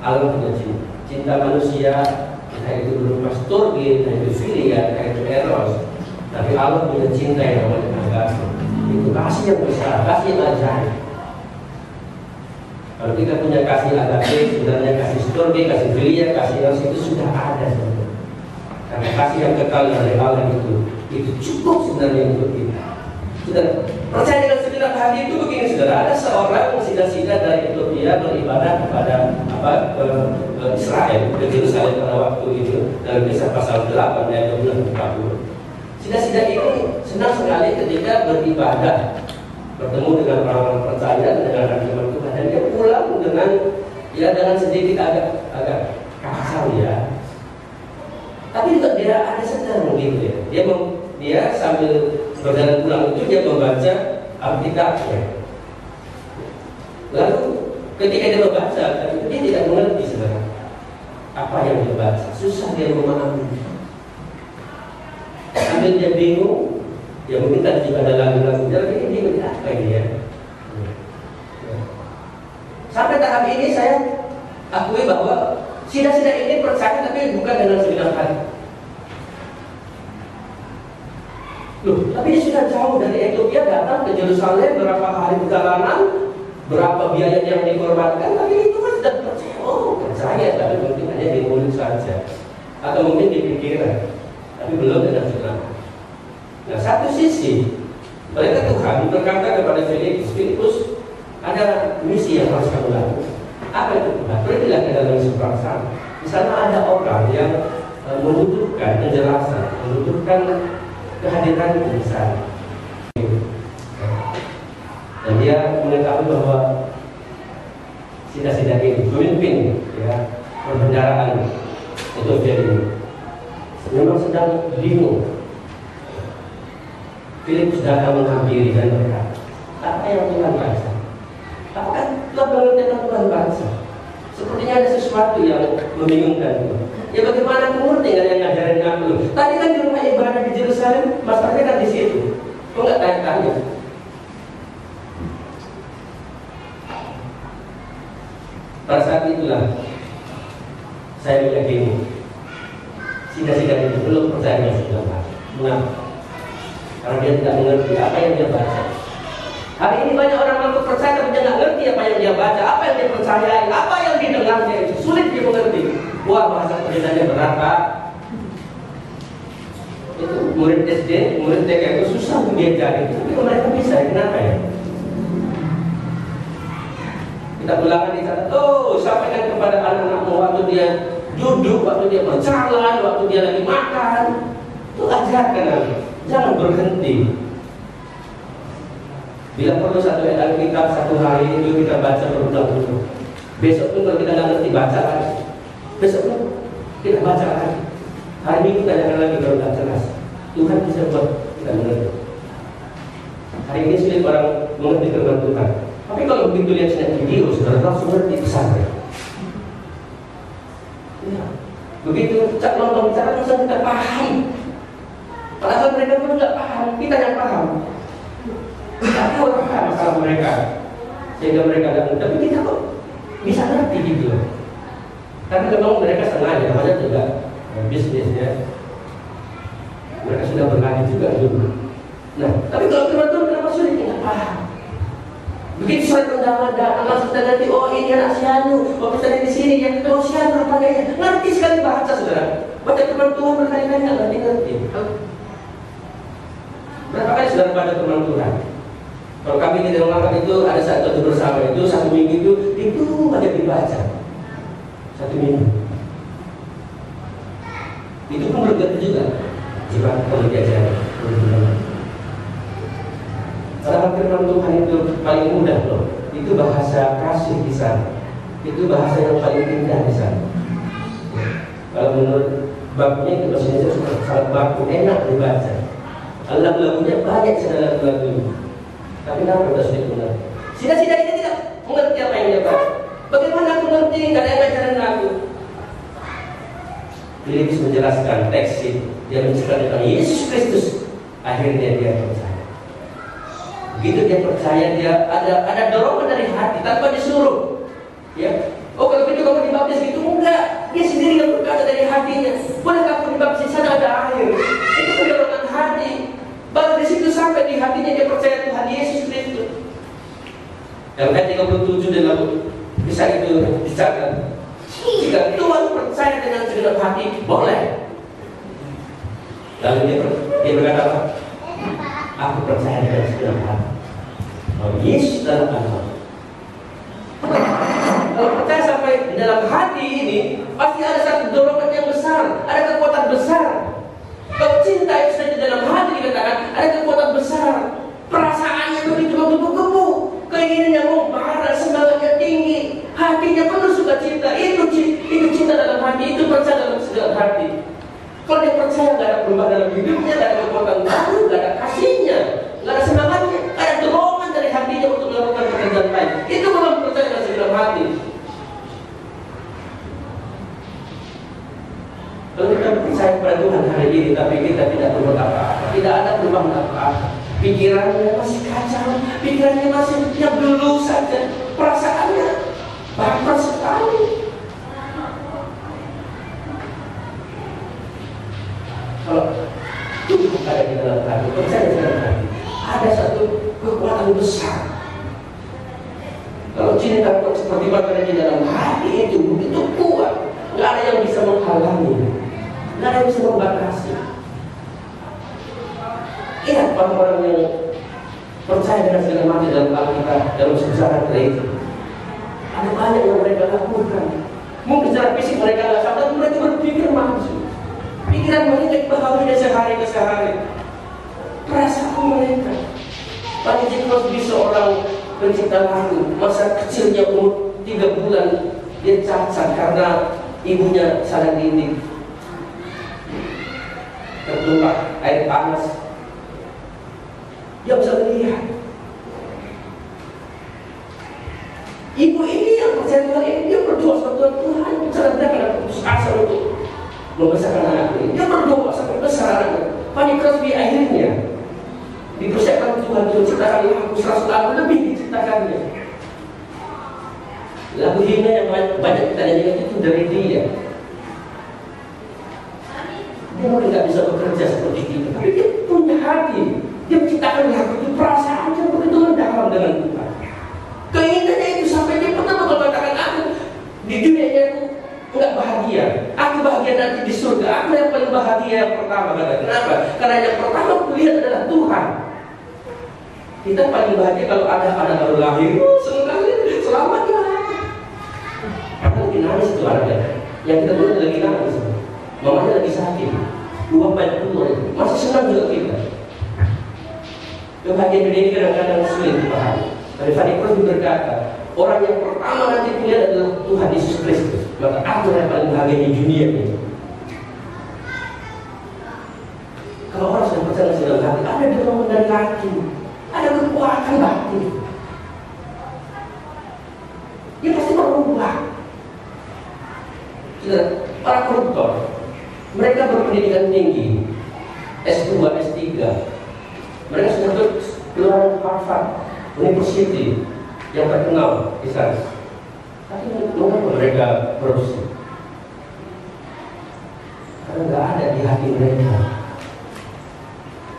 Allah punya cinta. Cinta manusia, entah itu berupa storge, entah itu filia, entah itu eros. Tapi Allah punya cinta yang namanya agape. Itu kasih yang besar, kasih yang ajaib. Kalau kita punya kasih agape, sebenarnya kasih storge, kasih filia, kasih eros itu sudah ada sebenarnya. Karena kasih yang kekal dari Allah itu cukup sebenarnya untuk kita. Sudah percaya dengan segenap hati itu begini, saudara. Ada seorang sida-sida dari Ethiopia beribadah kepada Israel, ke Yerusalem pada waktu itu, dalam Kisah pasal 8 ayat 12-40. Sida-sida ini senang sekali ketika beribadah, bertemu dengan orang-orang percaya, dengan firman Tuhan, dan dia pulang dengan sedikit agak kasar ya. Tapi juga dia ada senang gitu ya. Dia sambil berjalan pulang itu dia membaca Alkitabnya. Lalu ketika dia membaca, dia tidak mengerti sebenarnya apa yang dia baca. Susah dia memahami. Sambil dia bingung. Ya mungkin tadi juga ada lagu-lagunya, tapi ini apa ini ya? Sampai tahap ini saya akui bahwa sida-sida ini percaya tapi bukan dengan segenap hati. Loh, tapi dia sudah jauh dari Ethiopia datang ke Yerusalem, berapa hari perjalanan, berapa biaya yang dikorbankan, tapi itu kan sudah percaya. Oh, percaya, tapi mungkin hanya di mulut saja, atau mungkin di pikiran, tapi belum dengan segenap. Nah, satu sisi mereka Tuhan berkata kepada Filipus, ada misi yang harus kamu lakukan. Apa itu Tuhan? Pergilah ke dalam seberang sana. Di sana ada orang yang membutuhkan penjelasan, membutuhkan kehadiran di sana. Dan dia mengetahui bahwa sida-sida ini pemimpin ya perbendaharaan untuk dia ini memang sedang bingung. Filipus datang menghampiri dan berkata, apa yang Tuhan baca? Apakah Tuhan mengerti apa Tuhan baca? Sepertinya ada sesuatu yang membingungkan Tuhan. Ya bagaimana aku ngerti nggak yang ngajarin aku? Tadi kan di rumah ibadah di Yerusalem, masalahnya kan di situ. Kok nggak tanya-tanya? Pada saat itulah saya meyakini sida-sida itu belum percaya dengan Tuhan. Mengapa? Karena dia tidak mengerti apa yang dia baca. Hari ini banyak orang mengaku percaya tapi dia tidak mengerti apa yang dia baca, apa yang dia percayai, apa yang didengarnya itu sulit dia mengerti. Wah, bahasa perbedaannya berat Pak. Itu murid SD, murid TK itu susah untuk diajari. Tapi mereka bisa, kenapa ya? Kita ulangan di sana. Oh, sampaikan kepada anak-anakmu waktu dia duduk, waktu dia berjalan, waktu dia lagi makan. Itu ajarkan. Jangan berhenti. Bila perlu satu ayat Alkitab satu hari itu kita baca berulang-ulang. Besok pun kalau kita tidak ngerti baca lagi. Besok pun kita baca lagi. Hari Minggu tanyakan lagi kalau tidak jelas. Tuhan bisa buat kita mengerti. Hari ini sulit orang mengerti firman Tuhan. Tapi kalau begitu lihat video, saudara langsung ngerti pesannya. Ya. Begitu cak nonton bicara langsung kita paham. Padahal mereka pun tidak paham, kita yang paham. Tapi orang paham masalah mereka, sehingga mereka tidak. Tapi kita kok bisa ngerti gitu. Karena memang mereka sengaja, namanya juga bisnisnya. Mereka sudah berlatih juga dulu. Nah, tapi kalau teman-teman kenapa sulit tidak paham? Begitu surat undangan datang langsung kita ngerti. Oh ini anak Sianu, oh kita di sini ya. Oh Sianu apa ya? Ngerti sekali bahasa saudara. Baca firman Tuhan berkali-kali ngerti. Berapa kali saudara baca firman Tuhan? Kalau kami di rumah itu ada satu bersama itu satu minggu itu aja dibaca satu minggu. Itu pun berarti juga jika kalau diajari. Karena firman Tuhan itu paling mudah loh. Itu bahasa kasih di sana. Itu bahasa yang paling indah di sana. Kalau menurut babnya itu bahasa Indonesia sangat baku, enak dibaca. Lagu-lagunya banyak dalam lagu. Tapi kenapa kita sulit mengerti? Sida-sida ini tidak mengerti apa yang dia baca. Bagaimana aku mengerti? Tidak ada yang ngajarin aku. Filipus menjelaskan teks itu. Dia menjelaskan tentang Yesus Kristus. Akhirnya dia percaya. Begitu dia percaya, dia ada dorongan dari hati tanpa disuruh. Ya. Oh kalau begitu kamu dibaptis gitu enggak? Dia sendiri yang berkata dari hatinya. Boleh kamu dibaptis di sana ada air. Itu dorongan hati. Baru di situ sampai di hatinya dia percaya Tuhan Yesus Kristus. Yang ayat 37 dalam Bisa itu dicatat. Jika Tuhan percaya dengan segenap hati, boleh. Lalu dia berkata apa? Aku percaya dengan segenap hati. Oh, Yesus dalam hati. Kalau percaya sampai di dalam hati ini, pasti ada satu dorongan yang besar, ada kekuatan besar. Kalau cinta itu sudah di dalam hati dikatakan, ada kekuatan besar. Perasaannya begitu menggebu-gebu, keinginannya membara, semangatnya tinggi, hatinya penuh sukacita. Itu cinta dalam hati, itu percaya dalam segala hati. Kalau dia percaya nggak ada perubahan dalam hidupnya, nggak ada kekuatan baru, nggak ada kasihnya, nggak ada semangatnya, nggak ada dorongan dari hatinya untuk melakukan pekerjaan lain. Itu belum percaya dengan segala hati. Kalau kita percaya kepada Tuhan hari ini, tapi kita tidak berbuat apa-apa, tidak ada perubahan apa-apa, pikirannya masih kacau, pikirannya masih dulu saja, perasaannya baper sekali. Kalau Tuhan ada di dalam hati, percaya di dalam hati, ada satu kekuatan besar. Kalau cinta seperti makanan di dalam hati itu begitu kuat, nggak ada yang bisa menghalangi, nggak ada yang bisa membatasi. Ingat orang-orang yang percaya dengan segala mati dalam Alkitab, dalam sejarah itu, ada banyak yang mereka lakukan. Mungkin secara fisik mereka nggak sadar, mereka berpikir maju. Pikiran mereka bahagia sehari ke sehari. Perasaan mereka. Panji Crosby seorang pencipta lagu, masa kecilnya umur 3 bulan dia cacat karena ibunya salah didik. Tertumpah air panas. Dia bisa melihat. Ibu ini yang percaya Tuhan ini, dia berdoa sama Tuhan. Cara dia akan putus asa untuk membesarkan anaknya. Dia berdoa sampai besar anaknya. Panji Crosby akhirnya dipersiapkan Tuhan untuk menciptakan lagu 100 lagu lebih diciptakannya. Lagu himne yang banyak kita nyanyikan itu dari dia. Dia mungkin nggak bisa bekerja seperti kita, tapi dia punya hati. Dia menciptakan lagu itu, perasaannya begitu mendalam dengan Tuhan. Keinginannya itu sampai dia betul-betul katakan, aku di dunia ini aku nggak bahagia. Aku bahagia nanti di surga. Aku yang paling bahagia yang pertama. Kenapa? Karena yang pertama aku lihat adalah Tuhan. Kita paling bahagia kalau ada anak baru lahir, senang kali, selamat ya. Lagi nangis itu anaknya. Yang kita punya lagi nangis. Mamanya lagi sakit. 2 masih senang juga kita. Kebahagiaan dunia ini kadang-kadang sulit dipahami. Dari Fanny Crosby berkata, orang yang pertama nanti punya adalah Tuhan Yesus Kristus. Maka aku yang paling bahagia di dunia ini. Kalau orang sudah percaya dalam hati, ada dorongan dari hati, ada kekuatan batin. Dia pasti berubah. Sudah, para koruptor, mereka berpendidikan tinggi, S2, S3. Mereka sudah keluar Harvard University yang terkenal di sana. Tapi mengapa mereka korupsi? Karena nggak ada di hati mereka.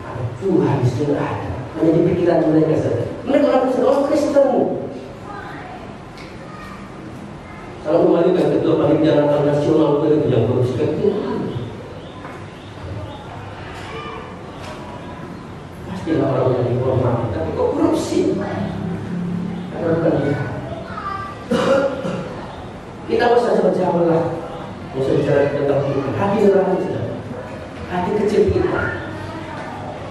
Ada Tuhan di situ ada. Hanya di pikiran mereka saja. Mereka orang Kristen. Kalau kembalikan ketua panitia nasional itu yang korupsi itu. Pastilah orang yang dihormati, tapi kok korupsi? Karena bukan dia. Kita usah jauh-jauh lah. Usah bicara tentang hati nurani saja. Hati kecil kita.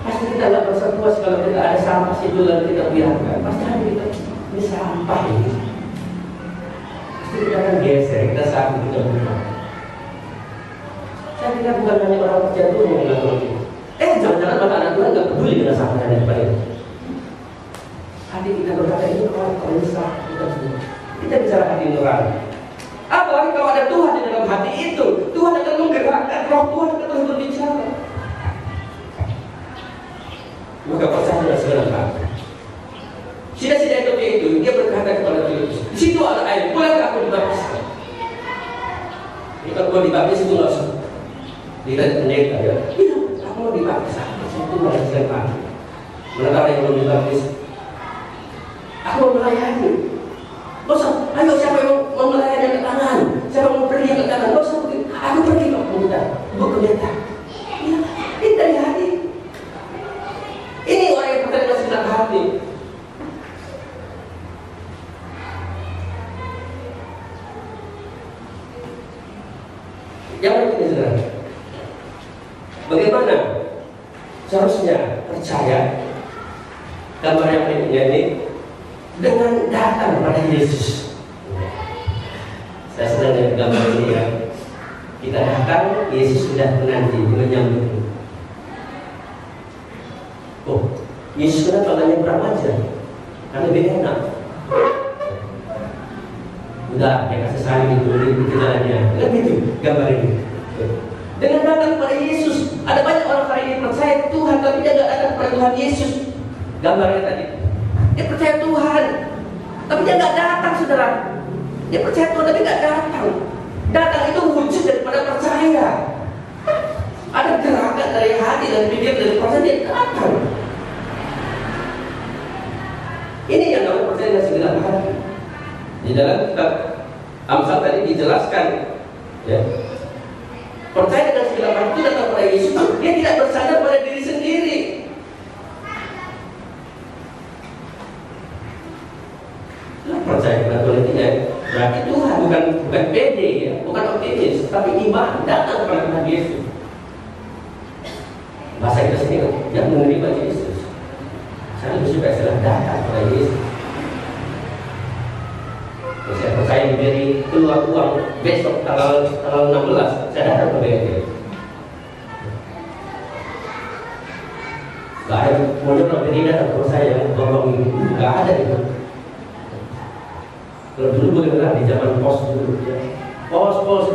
Pasti kita nggak merasa puas kalau kita ada sampah situ lalu kita biarkan. Pasti hati kita ini sampah ini. Pasti kita akan geser. Kita sakit, kita buka. Saya kira bukan hanya orang kerja Tuhan yang melakukan itu. Jangan-jangan mata anak Tuhan nggak peduli dengan sampah yang ada di hati kita berkata ini kalau bisa kita bicara hati nurani. Apalagi kalau ada Tuhan di dalam hati itu, Tuhan akan menggerakkan, roh Tuhan akan terus berbicara. Maka percaya dengan segala hati. Sida-sida itu dia berkata kepada Filipus, di situ ada air, bolehkah aku dibaptiskan? Ini kalau gua dibaptis itu nggak usah. Dia pendeta ya. Iya, aku mau dibaptis. Itu malah segala hati. Mana tahu yang belum dibaptis? Aku mau melayani. Bosan, Ayo siapa yang mau melayani ke tangan? Siapa mau pergi ke tangan? Nggak usah begitu. Aku pergi ke pemuda. Ibu pendeta. Ini dari hati. Ini orang yang percaya dengan segenap hati. Yang berikutnya saudara, bagaimana seharusnya percaya gambar yang berikutnya ini dengan datang kepada Yesus. Saya sedang lihat gambar ini ya. Kita datang, Yesus sudah menanti menyambut. Oh, Yesus kenapa nggak nyebrang aja? Karena lebih enak. Udah, dia kasih saling itu di jalannya. Lihat itu gambar ini. Dengan datang kepada Yesus, ada banyak orang hari ini percaya Tuhan, tapi dia nggak datang kepada Tuhan Yesus. Gambarnya tadi, dia percaya Tuhan, tapi dia nggak datang, saudara. Dia percaya Tuhan, tapi nggak datang. Datang itu wujud daripada percaya. Ada gerakan dari hati, dari pikir, dari percaya, dia datang. Ini yang namanya percaya dengan segenap hati. Di dalam kitab Amsal tadi dijelaskan, ya, percaya dengan segenap hati itu datang kepada Yesus. Dia tidak bersandar pada diri sendiri. Percaya kepada Tuhan itu ya, berarti Tuhan bukan pede ya, bukan optimis, tapi iman datang kepada Tuhan Yesus. Bahasa kita sini yang menerima Yesus. Saya lebih suka istilah datang kepada Yesus. Saya percaya diberi keluar uang besok tanggal 16, saya datang ke BNI. Gak ada modal BNI datang ke saya yang tolong itu, gak ada itu. Kalau dulu bagaimana di zaman pos dulu, ya. Pos,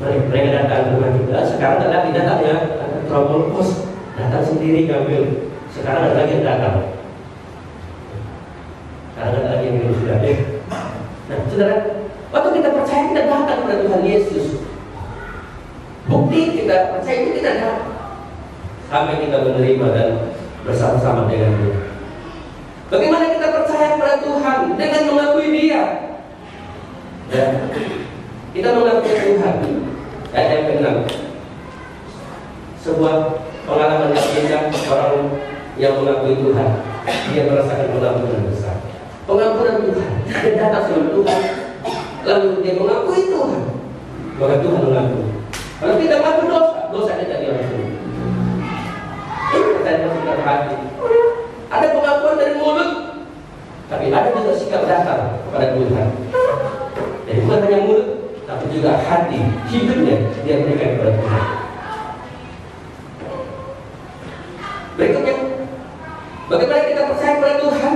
mereka datang ke rumah kita. Sekarang tidak lagi datang ya, ada teropong pos, datang sendiri ngambil. Sekarang ada lagi yang datang. Sekarang ada lagi yang minum sudah deh. Nah, saudara, waktu kita percaya kita datang kepada Tuhan Yesus. Bukti kita percaya itu kita datang sampai kita menerima dan bersama-sama dengan Dia. Bagaimana kita percaya kepada Tuhan dengan mengakui Dia? Ya, kita mengakui Tuhan. Ayat yang ke-6, sebuah pengalaman yang indah orang yang mengakui Tuhan. Dia merasakan pengampunan besar. Pengampunan Tuhan. Dia datang sama Tuhan, lalu dia mengakui Tuhan, maka Tuhan mengampuni. Kalau kita mengaku dosa kita diampuni. Ini percaya dengan hati. Ada pengakuan dari mulut, tapi ada juga sikap datang kepada Tuhan. Jadi bukan hanya mulut, tapi juga hati, hidupnya dia berikan kepada Tuhan. Berikutnya, bagaimana kita percaya kepada Tuhan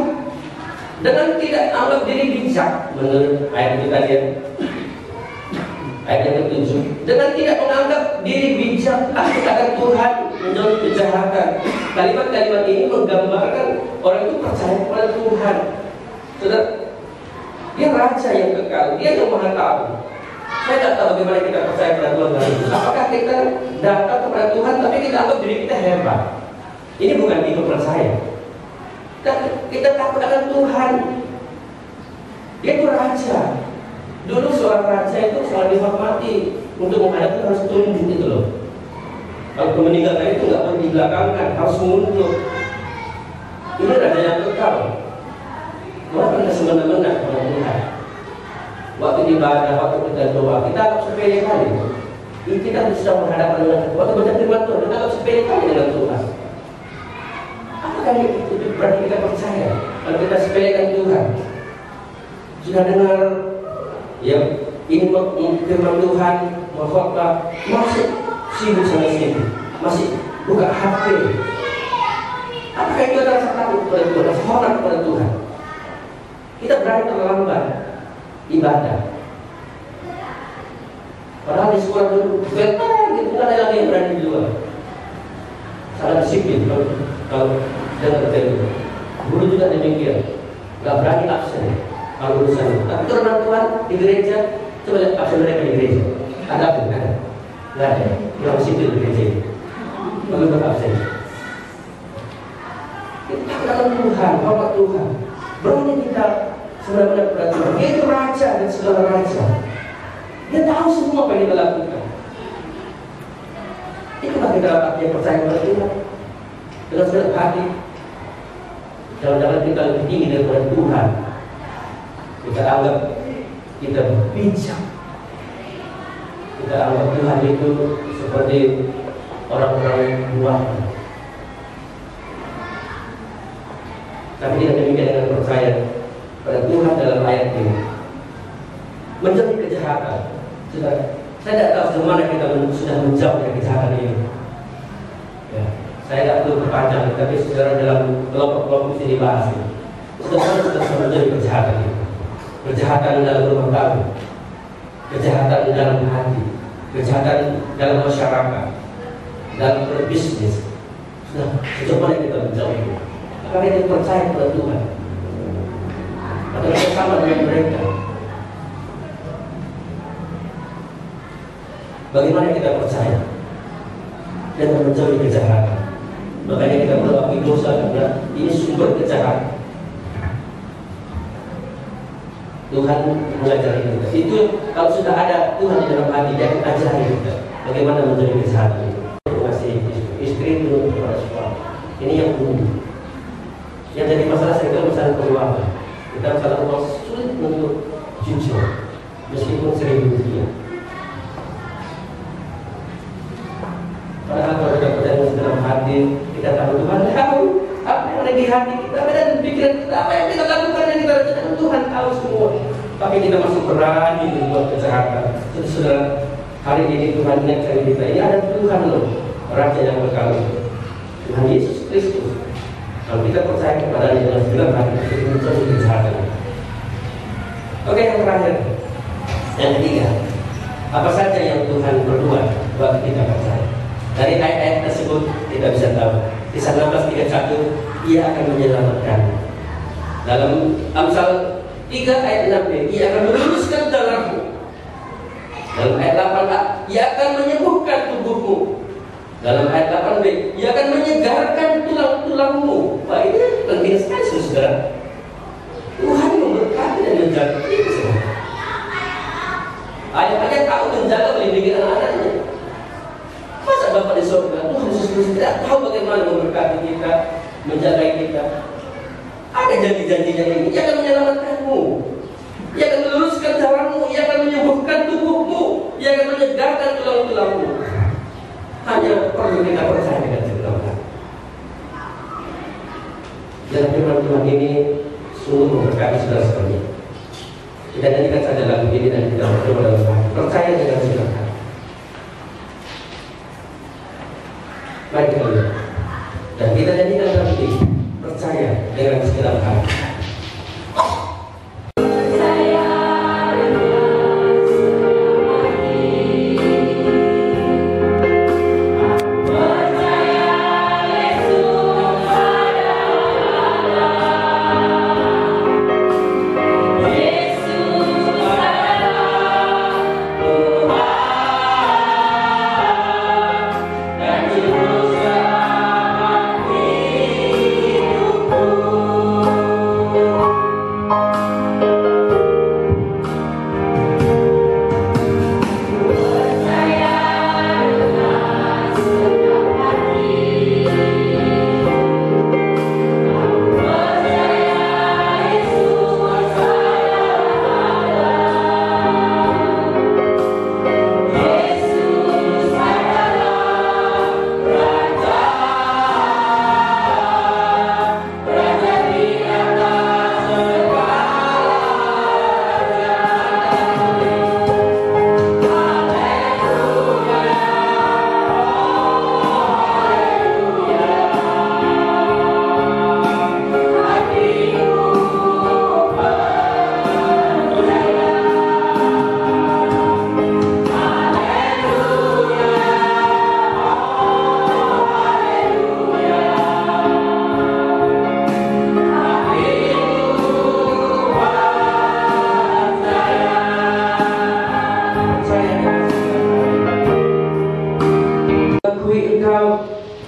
dengan tidak anggap diri bijak, menurut ayat itu tadi, ayat yang ke-7, dengan tidak menganggap diri bijak akan Tuhan menjauhi kejahatan. Kalimat-kalimat ini menggambarkan orang itu percaya kepada Tuhan. Saudara, dia raja yang kekal, dia yang maha tahu. Saya tidak tahu bagaimana kita percaya kepada Tuhan. Apakah kita datang kepada Tuhan tapi kita anggap diri kita hebat? Ini bukan tipe percaya. Kita takut akan Tuhan. Dia itu raja. Dulu seorang raja itu sangat dihormati. Untuk menghadapi harus tunduk gitu loh. Kalau meninggalkan itu nggak boleh dibelakangkan, harus mundur. Ini raja yang kekal. Tuhan pernah semena-mena kepada Tuhan. Waktu ibadah, waktu kita doa, kita anggap sepele kali. Kita sudah menghadapkan dengan waktu baca firman Tuhan, kita anggap sepele kali dengan Tuhan. Apakah itu berarti kita percaya? Kalau kita sepelekan Tuhan, sudah dengar ya ini firman Tuhan, khotbah, masih sibuk sana sini, masih buka HP. Apakah itu adalah rasa takut kepada Tuhan, rasa hormat kepada Tuhan? Kita berani terlambat ibadah. Padahal di sekolah dulu, betul gitu, nggak ada lagi yang berani di luar. Sangat disiplin kalau jangan terjadi. Guru juga demikian, nggak berani absen kalau urusan. Tapi karena Tuhan di gereja, coba lihat absen mereka di gereja. Ada absen? Ada? Nggak ada. Yang sipil di gereja. Bagaimana absen? Kita takut akan Tuhan, hormat Tuhan. Berani kita Sebenarnya pada Tuhan. Dia itu raja dan segala raja. Dia tahu semua apa yang kita lakukan. Itulah kita artinya percaya kepada Tuhan dengan segenap hati. Jangan-jangan kita lebih tinggi daripada Tuhan. Kita anggap kita bijak. Kita anggap Tuhan itu seperti orang-orang luar. Tapi tidak demikian dengan percaya pada Tuhan dalam ayat ini. Menjauhi kejahatan. Saya tidak tahu bagaimana kita sudah menjauh dari kejahatan ini. Ya, saya tidak perlu berpanjang, tapi saudara dalam kelompok-kelompok ini dibahas. Saudara sudah menjauhi kejahatan ini. Kejahatan dalam rumah tangga, kejahatan dalam hati, kejahatan dalam masyarakat, dalam berbisnis. Sudah sejauh mana kita menjauhi? Apakah kita percaya kepada Tuhan? Atau kita sama dengan mereka? Bagaimana kita percaya dan menjauhi kejahatan? Makanya kita mengakui dosa karena ini sumber kejahatan. Tuhan mengajari kita. Itu kalau sudah ada Tuhan di dalam hati, dia akan ajari kita bagaimana menjauhi kejahatan itu. Mengasihi istri itu kepada suami. Ini yang umum. Yang jadi masalah saya kira masalah keuangan. Kita masalah uang sulit untuk jujur, meskipun sering rupiah. Padahal kalau kita percaya dalam hati, kita tahu Tuhan tahu apa yang ada di hati kita dan pikiran kita, apa yang kita lakukan dan kita rencanakan, Tuhan tahu semua. Tapi kita masih berani membuat kejahatan. Jadi saudara, hari ini Tuhan ingatkan kita, ini ada Tuhan loh, Raja yang berkala, Tuhan Yesus Kristus. Kalau kita percaya kepada Dia dengan segenap hati, kita menjauhi kejahatan. Oke, yang terakhir, yang ketiga, apa saja yang Tuhan berbuat buat kita percaya? Dari ayat-ayat tersebut kita bisa tahu. Kisah 16:31, Ia akan menyelamatkan. Dalam Amsal 3 ayat 6b, Ia akan meluruskan jalanmu. Dalam ayat 8a, Ia akan menyembuhkan tubuhmu. Dalam ayat 8b, Ia akan menyegarkan tulang-tulangmu. Wah, ini penting sekali saudara. Tuhan memberkati dan menjaga kita semua. Ayah-ayah tahu menjaga melindungi anak-anaknya. Masa Bapak di surga, Tuhan Yesus Kristus tidak tahu bagaimana memberkati kita, menjaga kita? Ada janji-janjinya ini. Ia akan menyelamatkanmu. Ia akan meluruskan jalanmu. Ia akan menyembuhkan tubuhmu. Ia akan menyegarkan tulang-tulangmu. Hanya perlu kita percaya dengan segenap hati. Dalam firman Tuhan ini sungguh memberkati saudara sekalian. Kita nyanyikan saja lagu ini dan kita berdoa dalam hati. Percaya dengan segenap hati. Mari kita lihat. Dan kita nyanyikan nanti. Percaya dengan segenap hati.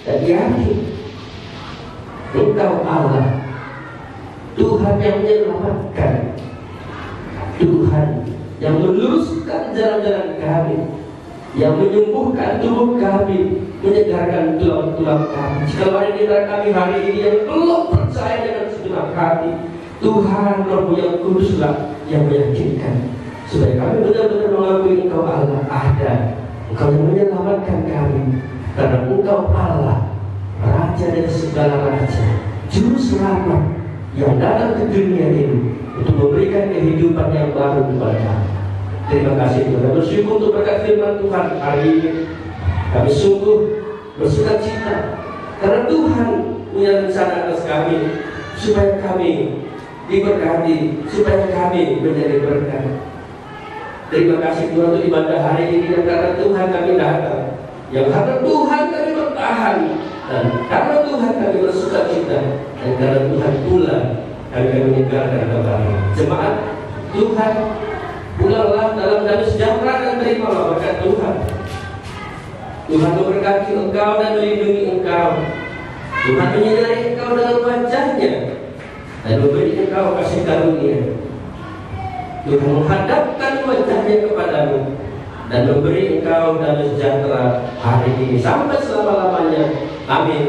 Dan yakin Engkau Allah, Tuhan yang menyelamatkan. yang meluruskan jalan-jalan kami, yang menyembuhkan tubuh kami, menyegarkan tulang-tulang kami. Jika ada di antara kami hari ini yang belum percaya dengan segenap hati, Tuhan Roh yang Kuduslah yang meyakinkan, supaya kami benar-benar mengakui Engkau Allah ada, Engkau yang menyelamatkan kami, karena Engkau Allah, Raja dari segala raja, Juru Selamat yang datang ke dunia ini untuk memberikan kehidupan yang baru kepada kami. Terima kasih Tuhan. Bersyukur untuk berkat firman Tuhan hari ini. Kami sungguh bersuka cita karena Tuhan punya rencana atas kami, supaya kami diberkati, supaya kami menjadi berkat. Terima kasih Tuhan untuk ibadah hari ini, yang karena Tuhan kami datang, yang karena Tuhan kami bertahan, dan karena Tuhan kami bersuka cita, dan karena Tuhan pula kami meninggalkan kembali. Jemaat Tuhan, pulanglah dalam damai sejahtera dan terimalah berkat Tuhan. Tuhan memberkati engkau dan melindungi engkau. Tuhan menyinari engkau dengan wajahnya dan memberi engkau kasih karunia. Tuhan menghadapkan wajahnya kepadamu dan memberi engkau damai sejahtera hari ini sampai selama-lamanya. Amin.